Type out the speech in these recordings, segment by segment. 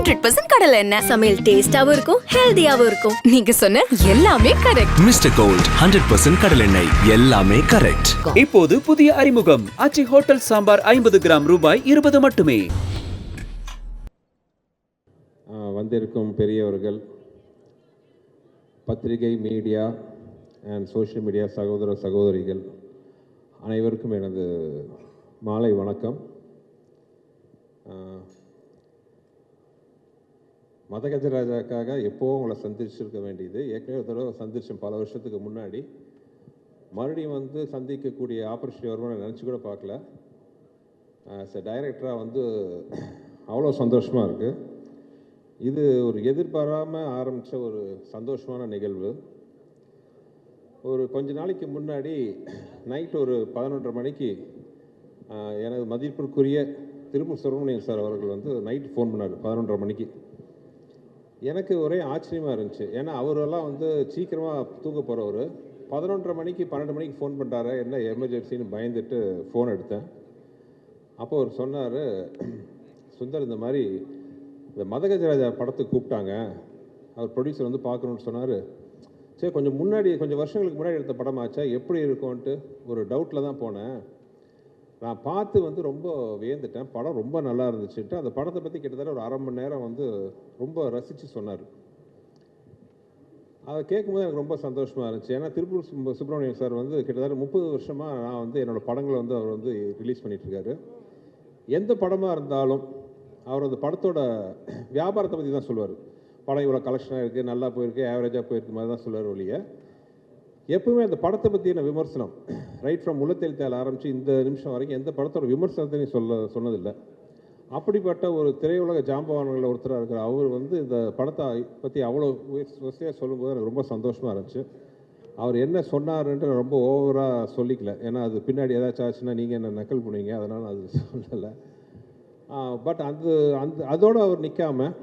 100% கடலை எண்ணெய். சமையல் டேஸ்டாவும் இருக்கும், ஹெல்தியாவும் இருக்கும். நீங்க சொன்ன எல்லாமே கரெக்ட். மிஸ்டர் கோல்ட் 100% கடலெண்ணெய், எல்லாமே கரெக்ட். இப்போது புதிய அறிமுகம் ஆச்சி ஹோட்டல் சாம்பார் 50 கிராம் ரூபாய் 20 மட்டுமே. வந்திருக்கும் பெரியவர்கள், பத்திரிகை, மீடியா அண்ட் சோஷியல் மீடியா சகோதர சகோதரிகள் அனைவருக்கும் எனது மாலை வணக்கம். மதகஜராஜாக்காக எப்போவும் உங்களை சந்திச்சிருக்க வேண்டியது. ஏற்கனவே ஒரு தடவை சந்திச்சேன் பல வருஷத்துக்கு முன்னாடி. மறுபடியும் சந்திக்கக்கூடிய ஆப்பர்ச்சுனிட்டி வருமானு நினச்சி கூட பார்க்கல. ஆஸ் எ டைரக்டராக அவ்வளோ சந்தோஷமாக இருக்குது. இது ஒரு எதிர்பாராமல் ஆரம்பித்த ஒரு சந்தோஷமான நிகழ்வு. ஒரு கொஞ்ச நாளைக்கு முன்னாடி நைட் ஒரு 11:30 மணிக்கு எனது மதிப்பிற்குரிய திருப்பூர் சுப்பிரமணியன் சார் அவர்கள் நைட்டு ஃபோன் பண்ணார் 11:30 மணிக்கு. எனக்கு ஒரே ஆச்சரியமாக இருந்துச்சு. ஏன்னா அவரெல்லாம் சீக்கிரமாக தூங்க போகிறவர் 11:30 மணிக்கு 12 மணிக்கு ஃபோன் பண்ணுறாரு, என்ன எமர்ஜென்சின்னு பயந்துட்டு ஃபோன் எடுத்தேன். அப்போ அவர் சொன்னார், சுந்தர் இந்த மாதிரி இந்த மதகஜராஜா படத்துக்கு கூப்பிட்டாங்க, அவர் ப்ரொடியூசர் பார்க்கணுன்னு சொன்னார். சரி, கொஞ்சம் வருஷங்களுக்கு முன்னாடி எடுத்த படமாச்சா, எப்படி இருக்கும்ன்ட்டு ஒரு டவுட்டில் தான் போனேன். நான் பார்த்து ரொம்ப வியந்துட்டேன். படம் ரொம்ப நல்லா இருந்துச்சுட்டு அந்த படத்தை பற்றி கிட்டத்தட்ட ஒரு அரை மணி நேரம் ரொம்ப ரசித்து சொன்னார். அதை கேட்கும்போது எனக்கு ரொம்ப சந்தோஷமாக இருந்துச்சு. ஏன்னா திருப்பூர் சுப்பிரமணியம் சார் கிட்டத்தட்ட 30 வருஷமாக நான் என்னோடய படங்களை அவர் ரிலீஸ் பண்ணிகிட்ருக்காரு. எந்த படமாக இருந்தாலும் அவர் அந்த படத்தோட வியாபாரத்தை பற்றி தான் சொல்லுவார். படம் இவ்வளோ கலெக்ஷனாக இருக்குது, நல்லா போயிருக்கு, ஆவரேஜாக போயிருக்கு மாதிரி தான் சொல்லுவார் ஒழிய எப்பவுமே அந்த படத்தை பற்றின விமர்சனம் ரைட் ஃப்ரம் முள்ளத்தெழுத்தால் ஆரம்பித்து இந்த நிமிஷம் வரைக்கும் எந்த படத்தோட விமர்சனத்தையும் சொன்னதில்லை. அப்படிப்பட்ட ஒரு திரையுலக ஜாம்பவான்களில் ஒருத்தராக இருக்கிற அவர் இந்த படத்தை பற்றி அவ்வளோ வசதியாக சொல்லும்போது எனக்கு ரொம்ப சந்தோஷமாக இருந்துச்சு. அவர் என்ன சொன்னார்ன்ட்டு நான் ரொம்ப ஓவராக சொல்லிக்கல. ஏன்னா அது பின்னாடி ஏதாச்சும் ஆச்சுன்னா நீங்கள் என்ன நக்கல் பண்ணுவீங்க, அதனால் அது சொல்லலை. பட் அதோடு அவர் நிற்காமல்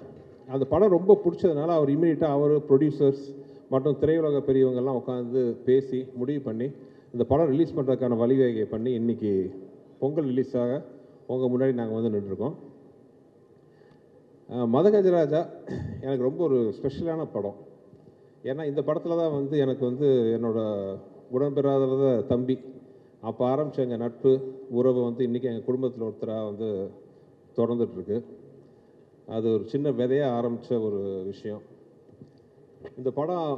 அந்த படம் ரொம்ப பிடிச்சதுனால அவர் இமீடியட்டாக அவர் ப்ரொடியூசர்ஸ் மற்றும் திரையுலக பெரியவங்கள்லாம் உட்காந்து பேசி முடிவு பண்ணி இந்த படம் ரிலீஸ் பண்ணுறதுக்கான வழிவகை பண்ணி இன்றைக்கி பொங்கல் ரிலீஸாக உங்கள் முன்னாடி நாங்கள் நின்றுருக்கோம். மதகஜராஜா எனக்கு ரொம்ப ஒரு ஸ்பெஷலான படம். ஏன்னா இந்த படத்தில் தான் எனக்கு என்னோடய உடன்பெறாத தம்பி அப்போ ஆரம்பித்த எங்கள் நட்பு உறவு இன்றைக்கி எங்கள் குடும்பத்தில் ஒருத்தராக தொடர்ந்துட்டுருக்கு. அது ஒரு சின்ன விதையாக ஆரம்பித்த ஒரு விஷயம். இந்த படம்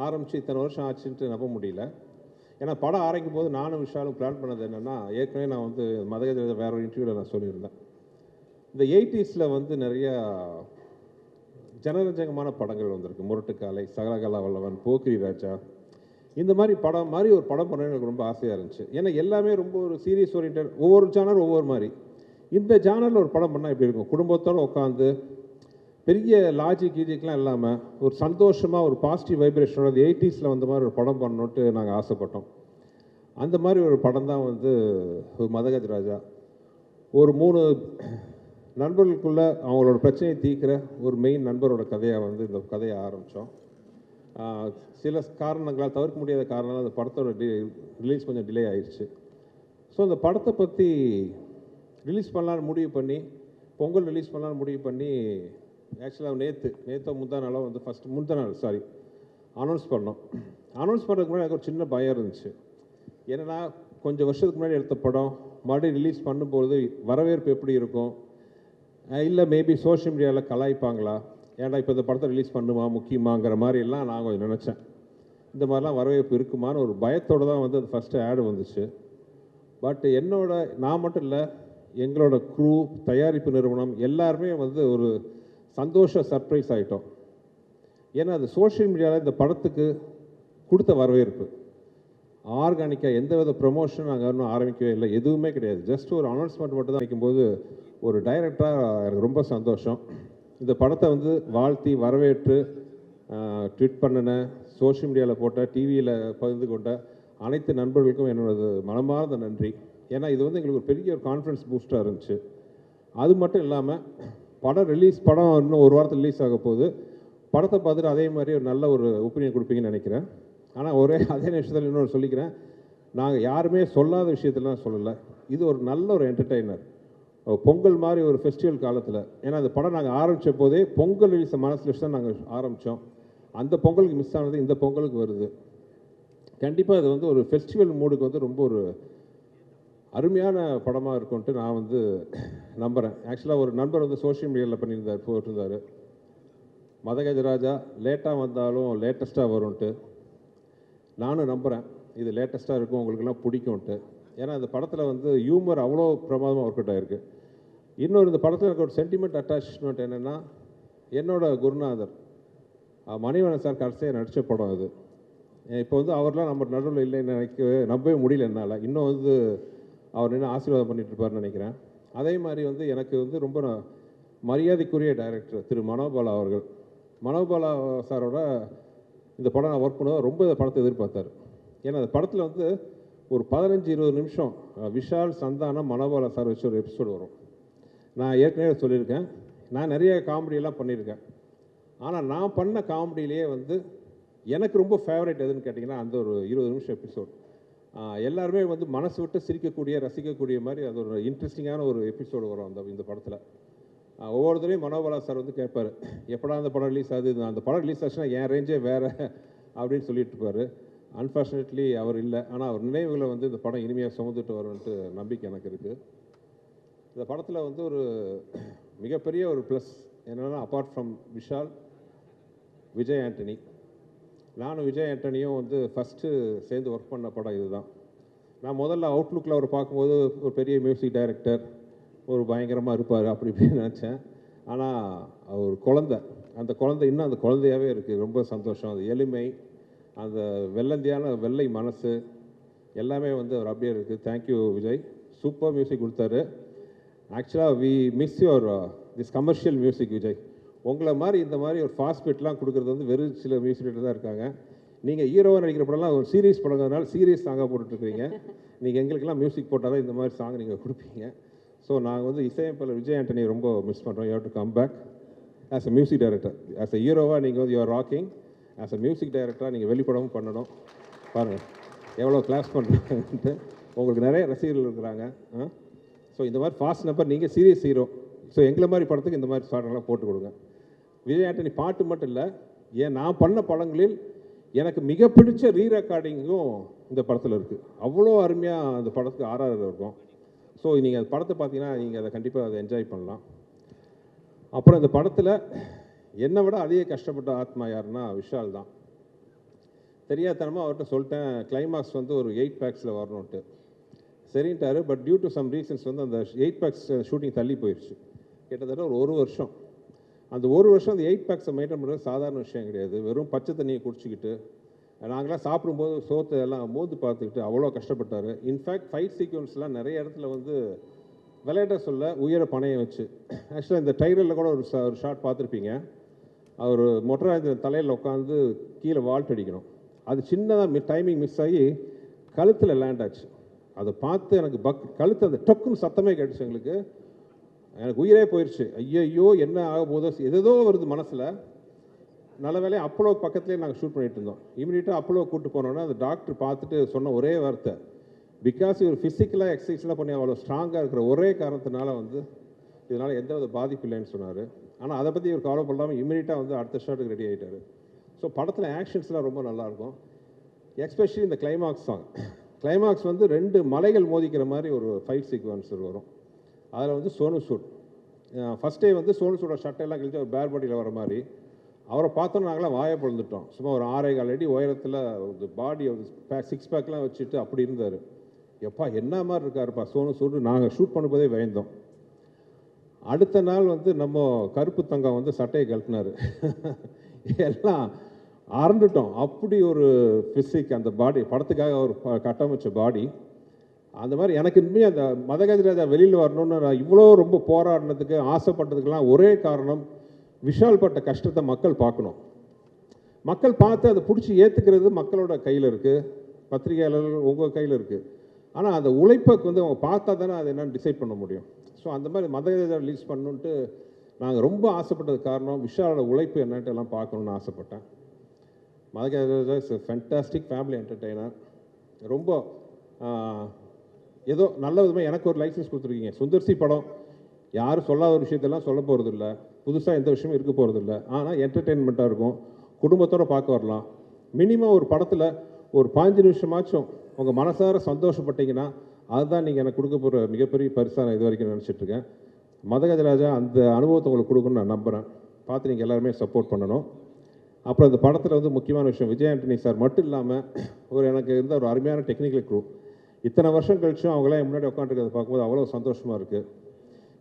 ஆரம்பித்து இத்தனை வருஷம் ஆச்சுன்ட்டு நம்ப முடியல. ஏன்னா படம் ஆரம்பிக்கும் போது நானும் விஷாலும் பிளான் பண்ணது என்னென்னா, ஏற்கனவே நான் மதகஜராஜா வேற ஒரு இன்டர்வியூவில் நான் சொல்லியிருந்தேன். இந்த 80s நிறையா ஜனரஞ்சகமான படங்கள் வந்திருக்கு. முரட்டுக்காலை, சகலகலா வல்லவன், போக்கிரி ராஜா, இந்த மாதிரி படம் மாதிரி ஒரு படம் பண்ண எனக்கு ரொம்ப ஆசையாக இருந்துச்சு. ஏன்னா எல்லாமே ரொம்ப ஒரு சீரியஸ் ஓரியன்ட், ஒவ்வொரு ஜானர் ஒவ்வொரு மாதிரி. இந்த ஜானரில் ஒரு படம் பண்ணால் எப்படி இருக்கும், குடும்பத்தோடு உட்காந்து பெரிய லாஜிக்லாம் இல்லாமல் ஒரு சந்தோஷமாக ஒரு பாசிட்டிவ் வைப்ரேஷனோட 80s வந்த மாதிரி ஒரு படம் பண்ணணுன்ட்டு நாங்கள் ஆசைப்பட்டோம். அந்த மாதிரி ஒரு படம் தான் ஒரு மதகஜராஜா. ஒரு 3 நண்பர்களுக்குள்ளே அவங்களோட பிரச்சனையை தீர்க்கிற ஒரு மெயின் நண்பரோட கதையாக இந்த கதையை ஆரம்பித்தோம். சில காரணங்களால், தவிர்க்க முடியாத காரணங்களால் அந்த படத்தோட ரிலீஸ் கொஞ்சம் டிலே ஆயிடுச்சு. ஸோ அந்த படத்தை பற்றி ரிலீஸ் பண்ணலான்னு முடிவு பண்ணி, பொங்கல் ரிலீஸ் பண்ணலான்னு முடிவு பண்ணி, ஆக்சுவலாக நேற்று முந்தா நாளாக அனௌன்ஸ் பண்ணோம். அனௌன்ஸ் பண்ணுறதுக்கு முன்னாடி எனக்கு ஒரு சின்ன பயம் இருந்துச்சு. ஏன்னா கொஞ்சம் வருஷத்துக்கு முன்னாடி எடுத்த படம் மறுபடியும் ரிலீஸ் பண்ணும்போது வரவேற்பு எப்படி இருக்கும், இல்லை மேபி சோஷியல் மீடியாவில் கலாய்ப்பாங்களா, ஏன்டா இப்போ இந்த படத்தை ரிலீஸ் பண்ணுமா முக்கியமாங்கிற மாதிரிலாம் நான் கொஞ்சம் நினச்சேன். இந்த மாதிரிலாம் வரவேற்பு இருக்குமான்னு ஒரு பயத்தோடு தான் அது ஃபஸ்ட்டு ஆடு வந்துச்சு. பட் நான் மட்டும் இல்லை, எங்களோட க்ரூ, தயாரிப்பு நிறுவனம் எல்லாருமே ஒரு சந்தோஷ சர்ப்ரைஸ் ஆகிட்டோம். ஏன்னா அது சோஷியல் மீடியாவில் இந்த படத்துக்கு கொடுத்த வரவேற்பு ஆர்கானிக்காக எந்த வித ப்ரமோஷன் நாங்கள் இன்னும் ஆரம்பிக்கவே இல்லை, எதுவுமே கிடையாது. ஜஸ்ட் ஒரு அனௌன்ஸ்மெண்ட் மட்டும் தான் வைக்கும்போது ஒரு டைரக்டராக எனக்கு ரொம்ப சந்தோஷம். இந்த படத்தை வாழ்த்தி வரவேற்று ட்வீட் பண்ணின, சோஷியல் மீடியாவில் போட்ட, டிவியில் பகிர்ந்து கொண்ட அனைத்து நண்பர்களுக்கும் என்னோடது மனமார்ந்த நன்றி. ஏன்னா இது எங்களுக்கு ஒரு பெரிய ஒரு கான்ஃபிடன்ஸ் பூஸ்டாக இருந்துச்சு. அது மட்டும் இல்லாமல் படம் இன்னும் ஒரு வாரத்தில் ரிலீஸ் ஆக போகுது. படத்தை பார்த்துட்டு அதே மாதிரி ஒரு நல்ல ஒரு ஒப்பீனியன் கொடுப்பீங்கன்னு நினைக்கிறேன். ஆனால் அதே நிமிஷத்தில் இன்னொரு சொல்லிக்கிறேன், நாங்கள் யாருமே சொல்லாத விஷயத்தெல்லாம் சொல்லலை. இது ஒரு நல்ல ஒரு என்டர்டெய்னர், பொங்கல் மாதிரி ஒரு ஃபெஸ்டிவல் காலத்தில், ஏன்னா அந்த படம் நாங்கள் ஆரம்பித்த போதே பொங்கல் ரிலீஸை மனசில் வச்சு தான் நாங்கள் ஆரம்பித்தோம். அந்த பொங்கலுக்கு மிஸ் ஆனது இந்த பொங்கலுக்கு வருது. கண்டிப்பாக இது வந்து ஒரு ஃபெஸ்டிவல் மூடுக்கு வந்து ரொம்ப ஒரு அருமையான படமாக இருக்கும்ன்ட்டு நான் வந்து நம்புகிறேன். ஆக்சுவலாக ஒரு நண்பர் வந்து சோஷியல் மீடியாவில் போட்டிருந்தார், மதகஜராஜா லேட்டாக வந்தாலும் லேட்டஸ்ட்டாக வரும்ன்ட்டு. நானும் நம்புகிறேன் இது லேட்டஸ்ட்டாக இருக்கும், உங்களுக்கெல்லாம் பிடிக்கும்ன்ட்டு. ஏன்னா இந்த படத்தில் வந்து ஹியூமர் அவ்வளோ பிரமாதமாக ஒர்க் அவுட் ஆகிருக்கு. இன்னொரு இந்த படத்தில் எனக்கு ஒரு சென்டிமெண்ட் அட்டாச்மெண்ட் என்னென்னா, என்னோட குருநாதர் மணிவண்ணன் சார் கடைசியாக நடித்த படம் அது. இப்போ வந்து அவர்லாம் நம்ம நடுவில் இல்லைன்னு நம்பவே முடியல என்னால். இன்னும் வந்து அவர் என்ன ஆசீர்வாதம் பண்ணிட்டு இருப்பார்னு நினைக்கிறேன். அதே மாதிரி வந்து எனக்கு வந்து ரொம்ப மரியாதைக்குரிய டைரக்டர் திரு மனோபாலா அவர்கள். மனோபாலா சாரோட இந்த படம் நான் ஒர்க் பண்ணுவோம், ரொம்ப இந்த படத்தை எதிர்பார்த்தார். ஏன்னா அந்த படத்தில் வந்து ஒரு 15-20 நிமிஷம் விஷால், சந்தானம், மனோபாலா சார் வச்சு ஒரு எபிசோடு வரும். நான் ஏற்கனவே சொல்லியிருக்கேன், நான் நிறைய காமெடியெல்லாம் பண்ணியிருக்கேன். ஆனால் நான் பண்ண காமெடியிலேயே வந்து எனக்கு ரொம்ப ஃபேவரட் எதுன்னு கேட்டிங்கன்னா அந்த ஒரு 20 நிமிஷம் எபிசோட். எல்லாருமே வந்து மனசு விட்டு சிரிக்கக்கூடிய, ரசிக்கக்கூடிய மாதிரி அது ஒரு இன்ட்ரெஸ்டிங்கான ஒரு எபிசோடு வரும் இந்த படத்தில். ஒவ்வொருத்தரையும் மனோபாலா சார் வந்து கேட்பார், எப்படா அந்த படம் ரிலீஸ் ஆகுது, அந்த படம் ரிலீஸ் ஆச்சுன்னா என் ரேஞ்சே வேறு அப்படின்னு சொல்லிட்டு இருப்பார். அன்ஃபார்ச்சுனேட்லி அவர் இல்லை. ஆனால் அவர் நினைவுகளை வந்து இந்த படம் இனிமையாக சுமந்துட்டு வரும்ன்ட்டு நம்பிக்கை எனக்கு இருக்குது. இந்த படத்தில் வந்து ஒரு மிகப்பெரிய ஒரு ப்ளஸ் என்னென்னா, அப்பார்ட் ஃப்ரம் விஷால், விஜய் ஆண்டனி. நானும் விஜய் ஆண்டனியும் வந்து ஃபஸ்ட்டு சேர்ந்து ஒர்க் பண்ண படம் இதுதான். நான் முதல்ல அவுட்லுக்கில் அவர் பார்க்கும்போது ஒரு பெரிய மியூசிக் டைரக்டர், ஒரு பயங்கரமாக இருப்பார் அப்படி இப்படின்னு நினச்சேன். ஆனால் அவர் குழந்தை, அந்த குழந்தை இன்னும் அந்த குழந்தையாகவே இருக்குது. ரொம்ப சந்தோஷம். அது எளிமை, அந்த வெள்ளந்தியான வெள்ளை மனசு எல்லாமே வந்து அவர் அப்படியே இருக்குது. தேங்க்யூ விஜய், சூப்பர் மியூசிக் கொடுத்தாரு. ஆக்சுவலாக we miss your this commercial music Vijay. உங்களை மாதிரி இந்த மாதிரி ஒரு ஃபாஸ்ட் பீட்லாம் கொடுக்குறது வந்து வெறும் சில மியூசிக் டைரக்டர் தான் இருக்காங்க. நீங்கள் ஹீரோவாக நடிக்கிற படம்லாம் ஒரு சீரியஸ் படங்கிறதுனால சீரியஸ் சாங்காக போட்டுட்ருக்கீங்க. நீங்கள் எங்களுக்கெல்லாம் மியூசிக் போட்டால் தான் இந்த மாதிரி சாங் நீங்கள் கொடுப்பீங்க. ஸோ நாங்கள் வந்து இசையமைப்பாளர் விஜய் ஆண்டனியை ரொம்ப மிஸ் பண்ணுறோம். You have to come back as a music director. As a ஹீரோவாக நீங்கள் வந்து you're rocking. As a music டைரக்டராக நீங்கள் வெளிப்படவும் பண்ணணும். பாருங்கள் எவ்வளோ கிளாஸ் பண்ணுறாங்கன்ட்டு. உங்களுக்கு நிறைய ரசிகர்கள் இருக்கிறாங்க. ஸோ இந்த மாதிரி ஃபாஸ்ட் நம்பர், நீங்கள் சீரியஸ் ஹீரோ. ஸோ எங்களை மாதிரி படத்துக்கு இந்த மாதிரி சாங்கெல்லாம் போட்டு கொடுங்க. விஜய் ஆண்டனி பாட்டு மட்டும் இல்லை, ஏன் நான் பண்ண படங்களில் எனக்கு மிக பிடிச்ச ரீ ரெக்கார்டிங்கும் இந்த படத்தில் இருக்குது. அவ்வளோ அருமையாக அந்த படத்துக்கு ஆர்ஆர் இருக்கும். ஸோ நீங்கள் அந்த படத்தை பார்த்தீங்கன்னா நீங்கள் அதை கண்டிப்பாக அதை என்ஜாய் பண்ணலாம். அப்புறம் இந்த படத்தில் என்னை விட அதிக கஷ்டப்பட்ட ஆத்மா யாருன்னா விஷால் தான். தெரியாதனமாக அவர்கிட்ட சொல்லிட்டேன், கிளைமாக்ஸ் வந்து ஒரு 8 பேக்ஸில் வரணுன்ட்டு. சரின்ட்டாரு. But due to some reasons வந்து அந்த 8 பேக்ஸ் ஷூட்டிங் தள்ளி போயிடுச்சு. கிட்டத்தட்ட ஒரு வருஷம். அந்த ஒரு வருஷம் அந்த 8 பேக்ஸை மெயின்டைன் பண்ணுறது சாதாரண விஷயம் கிடையாது. வெறும் பச்சை தண்ணியை குடிச்சிக்கிட்டு நாங்களாம் சாப்பிடும்போது சோத்தை எல்லாம் மோந்து பார்த்துக்கிட்டு அவ்வளோ கஷ்டப்பட்டார். இன்ஃபேக்ட் ஃபைட் சீக்வன்ஸ்லாம் நிறைய இடத்துல வந்து விளையாட்ட சொல்ல உயர பணையை வச்சு. ஆக்சுவலாக இந்த டைரில் கூட ஒரு ஷாட் பார்த்துருப்பீங்க. அவர் மொட்டராஜன் தலையில் உட்காந்து கீழே வால்ட் அடிக்கணும். அது சின்னதாக டைமிங் மிஸ் ஆகி கழுத்தில் லேண்ட் ஆச்சு. அதை பார்த்து எனக்கு கழுத்து அந்த டொக்குன்னு சத்தமே கேட்டுச்சு. எனக்கு உயிரே போயிடுச்சு. ஐயோ என்ன ஆக போதோ, எதோ வருது மனசில். நல்ல வேலையை அப்போலோ பக்கத்துலேயே நாங்கள் ஷூட் பண்ணிகிட்டு இருந்தோம். இமீடியட்டாக அப்போலோ கூப்பிட்டு போனோன்னா அந்த டாக்டர் பார்த்துட்டு சொன்ன ஒரே வார்த்தை, பிகாஸ் இவர் ஃபிசிக்கலாக எக்ஸசைஸ்லாம் பண்ணி அவ்வளோ ஸ்ட்ராங்காக இருக்கிற ஒரே காரணத்தினால வந்து இதனால் எந்த வித பாதிப்பு இல்லைன்னு சொன்னார். ஆனால் அதை பற்றி இவர் கவலை பண்ணாமல் இமீடியட்டாக வந்து அடுத்த ஷாட்டுக்கு ரெடி ஆகிட்டார். ஸோ படத்தில் ஆக்ஷன்ஸ்லாம் ரொம்ப நல்லாயிருக்கும். எஸ்பெஷலி இந்த கிளைமாக்ஸ் சாங். கிளைமாக்ஸ் வந்து 2 மலைகள் மோதிக்கிற மாதிரி ஒரு ஃபைட் சீக்வன்ஸ் வரும். அதில் வந்து சோனு சூட் ஃபஸ்ட் டே வந்து சோனு சூடோட சட்டையெல்லாம் கழிச்சு ஒரு பேர் பாடியில் வர மாதிரி அவரை பார்த்தோன்னா நாங்களாம் வாயை பொழுந்துட்டோம். சும்மா ஒரு 6.25 அடி உயரத்தில் ஒரு பாடி ஒரு 6 பேக்லாம் வச்சுட்டு அப்படி இருந்தார். எப்பா என்ன மாதிரி இருக்காருப்பா சோனு சூடு. நாங்கள் ஷூட் பண்ணும்போதே பயந்தோம். அடுத்த நாள் வந்து நம்ம கருப்பு தங்கம் வந்து சட்டையை கழட்டினார். எல்லாம் அறந்துட்டோம். அப்படி ஒரு ஃபிசிக் அந்த பாடி, படத்துக்காக ஒரு கட்டமைச்ச பாடி. அந்த மாதிரி எனக்கு இனிமேல் அந்த மதகஜராஜா வெளியில் வரணும்னு நான் இவ்வளோ ரொம்ப போராடினதுக்கு ஆசைப்பட்டதுக்கெல்லாம் ஒரே காரணம், விஷால் பட்ட கஷ்டத்தை மக்கள் பார்க்கணும். மக்கள் பார்த்து அதை பிடிச்சி ஏற்றுக்கிறது மக்களோட கையில் இருக்குது, பத்திரிகையாளர்கள் உங்கள் கையில் இருக்குது. ஆனால் அந்த உழைப்பை வந்து அவங்க பார்த்தா தானே அதை என்னென்னு டிசைட் பண்ண முடியும். ஸோ அந்த மாதிரி மதகஜராஜா ரிலீஸ் பண்ணணுன்ட்டு நாங்கள் ரொம்ப ஆசைப்பட்டது காரணம் விஷாலோட உழைப்பு என்னன்ட்டு எல்லாம் பார்க்கணுன்னு ஆசைப்பட்டேன். Madha Gaja Raja is a fantastic family entertainer. ரொம்ப ஏதோ நல்ல விதமாக எனக்கு ஒரு லைசன்ஸ் கொடுத்துருக்கீங்க. சுந்தர்சி படம் யாரும் சொல்லாத ஒரு விஷயத்தெல்லாம் சொல்ல போகிறதில்ல, புதுசாக எந்த விஷயமும் இருக்க போகிறதில்ல. ஆனால் என்டர்டெயின்மெண்ட்டாக இருக்கும், குடும்பத்தோடு பார்க்க வரலாம். மினிமம் ஒரு படத்தில் ஒரு 15 நிமிஷமாச்சும் உங்கள் மனசார சந்தோஷப்பட்டீங்கன்னா அதுதான் நீங்கள் எனக்கு கொடுக்க போகிற மிகப்பெரிய பரிசாக நான் இது வரைக்கும் நினச்சிட்ருக்கேன். மதகஜராஜா அந்த அனுபவத்தை உங்களுக்கு கொடுக்கணும்னு நான் நம்புகிறேன். பார்த்து நீங்கள் எல்லாருமே சப்போர்ட் பண்ணணும். அப்புறம் இந்த படத்தில் வந்து முக்கியமான விஷயம், விஜய் ஆண்டனி சார் மட்டும் இல்லாமல் எனக்கு இருந்த ஒரு அருமையான டெக்னிக்கல் க்ரூ. இத்தனை வருஷம் கழிச்சும் அவங்களாம் என் முன்னாடி உட்காந்துருக்கிறத பார்க்கும்போது அவ்வளோ சந்தோஷமாக இருக்குது.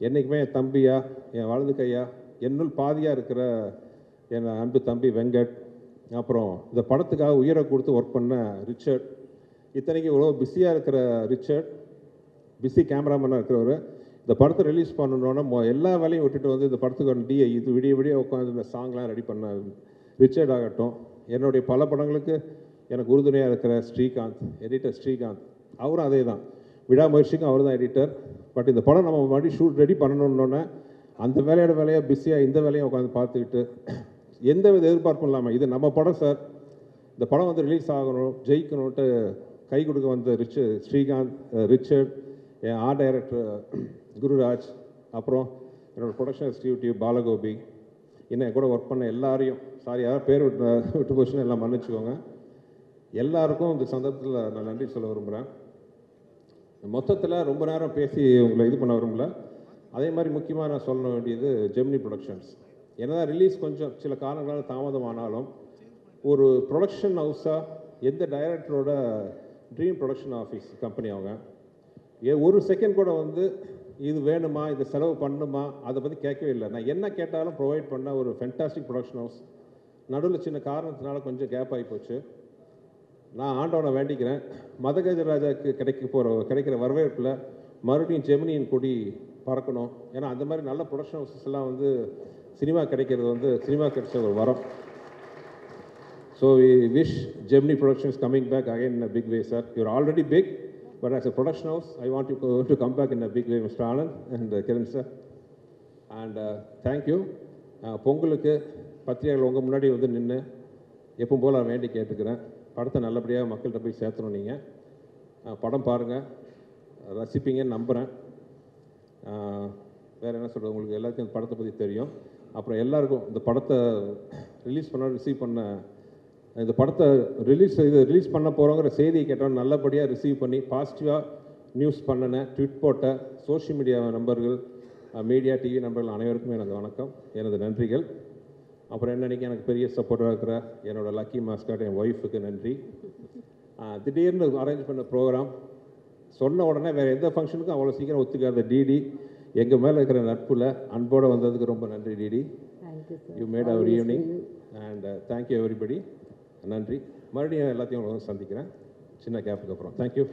என்றைக்குமே என் தம்பியா, என் வலது கையா, என்னுள் பாதியாக இருக்கிற என் அன்பு தம்பி வெங்கட், அப்புறம் இந்த படத்துக்காக உயிரை கொடுத்து ஒர்க் பண்ண ரிச்சர்ட், இத்தனைக்கு இவ்வளோ பிஸியாக இருக்கிற ரிச்சர்ட், பிஸி கேமராமேனாக இருக்கிறவர், இந்த படத்தை ரிலீஸ் பண்ணணுன்னா எல்லா வேலையும் விட்டுட்டு வந்து இந்த படத்துக்கு இது விடிய விடிய உட்காந்து இந்த சாங்லாம் ரெடி பண்ண ரிச்சர்ட் ஆகட்டும். என்னுடைய பல படங்களுக்கு எனக்கு உறுதுணையாக இருக்கிற ஸ்ரீகாந்த், எடிட்டர் ஸ்ரீகாந்த், அவரும் அதே தான், விடாமுயற்சிக்கும் அவர் தான் எடிட்டர். பட் இந்த படம் நம்ம மறுபடியும் ஷூட் ரெடி பண்ணணுன்னொன்னே அந்த வேலையோட வேலையாக பிஸியாக இந்த வேலையை உட்காந்து பார்த்துக்கிட்டு எந்த வித எதிர்பார்ப்பும் இல்லாமல், இது நம்ம படம் சார், இந்த படம் வந்து ரிலீஸ் ஆகணும், ஜெயிக்கணுன்ட்டு கை கொடுக்க வந்த ஸ்ரீகாந்த், ரிச்சர்ட், என் ஆர்ட் டைரக்டர் குருராஜ், அப்புறம் என்னோடய ப்ரொடக்ஷன் எக்ஸிக்யூட்டிவ் பாலகோபி, இன்னும் கூட ஒர்க் பண்ண எல்லாரையும், சாரி யாராவது பேர் விட்டு போச்சுன்னு எல்லாம் மன்னிச்சுக்கோங்க. எல்லாருக்கும் இந்த சந்தர்ப்பத்தில் நான் நன்றி சொல்ல விரும்புகிறேன். மொத்தத்தில் ரொம்ப நேரம் பேசி உங்களை இது பண்ண விரும்பல. அதே மாதிரி முக்கியமாக நான் சொல்ல வேண்டியது ஜெமினி ப்ரொடக்ஷன்ஸ். என்னதான் ரிலீஸ் கொஞ்சம் சில காரணங்களால் தாமதமானாலும் ஒரு ப்ரொடக்ஷன் ஹவுஸாக எந்த டைரக்டரோட ட்ரீம் ப்ரொடக்ஷன் ஆஃபீஸ் கம்பெனி அவங்க ஒரு செகண்ட் கூட வந்து இது வேணுமா, இது செலவு பண்ணுமா, அதை பற்றி கேட்கவே இல்லை. நான் என்ன கேட்டாலும் ப்ரொவைட் பண்ண ஒரு ஃபென்டாஸ்டிக் ப்ரொடக்ஷன் ஹவுஸ். நடுவில் சின்ன காரணத்தினால கொஞ்சம் கேப் ஆகி போச்சு. நான் ஆண்டவனை வேண்டிக்கிறேன், மதகஜராஜாவுக்கு கிடைக்கிற வரவேற்பில் மறுபடியும் ஜெமினியின் கொடி பறக்கணும். ஏன்னா அந்த மாதிரி நல்ல ப்ரொடக்ஷன் ஹவுசஸ் எல்லாம் வந்து சினிமா கிடைக்கிறது வந்து சினிமா கிடைச்ச ஒரு வரம். So we wish Gemini Productions coming back again in a big way sir. Your already big, but as a production house I want to come back in a big way, mister Anand and Kiran sir. And thank you. பொங்கலுக்கு பத்திரிகைகள் உங்கள் முன்னாடி வந்து நின்று எப்பவும் போல் நான் வேண்டி கேட்டுக்கிறேன், படத்தை நல்லபடியாக மக்கள்கிட்ட போய் சேர்த்தணும். நீங்கள் படம் பாருங்கள், ரசிப்பீங்கன்னு நம்புகிறேன். வேறு என்ன சொல்கிறது, உங்களுக்கு எல்லாத்தையும் இந்த படத்தை பற்றி தெரியும். அப்புறம் எல்லாருக்கும் இந்த படத்தை ரிசீவ் பண்ண இந்த படத்தை ரிலீஸ் பண்ண போகிறோங்கிற செய்தியை கேட்டோம், நல்லபடியாக ரிசீவ் பண்ணி பாசிட்டிவாக நியூஸ் பண்ணின ட்விட் போட்ட சோஷியல் மீடியா நண்பர்கள், மீடியா டிவி நண்பர்கள் அனைவருக்குமே எனது வணக்கம், எனது நன்றிகள். அப்புறம் என்னன்னைக்கு எனக்கு பெரிய சப்போர்ட்டாக இருக்கிற என்னோடய லக்கி மாஸ்காட் என் ஒய்ஃபுக்கு நன்றி. திடீர்னு அரேஞ்ச் பண்ண ப்ரோக்ராம் சொன்ன உடனே வேறு எந்த ஃபங்க்ஷனுக்கும் அவ்வளோ சீக்கிரம் ஒத்துக்காத டிடி, எங்கள் மேலே இருக்கிற நட்பில் அன்போடு வந்ததுக்கு ரொம்ப நன்றி DD. You made our evening and thank you everybody. நன்றி. மறுபடியும் எல்லாத்தையும் சந்திக்கிறேன் சின்ன கேப்புக்கு அப்புறம். தேங்க்யூ.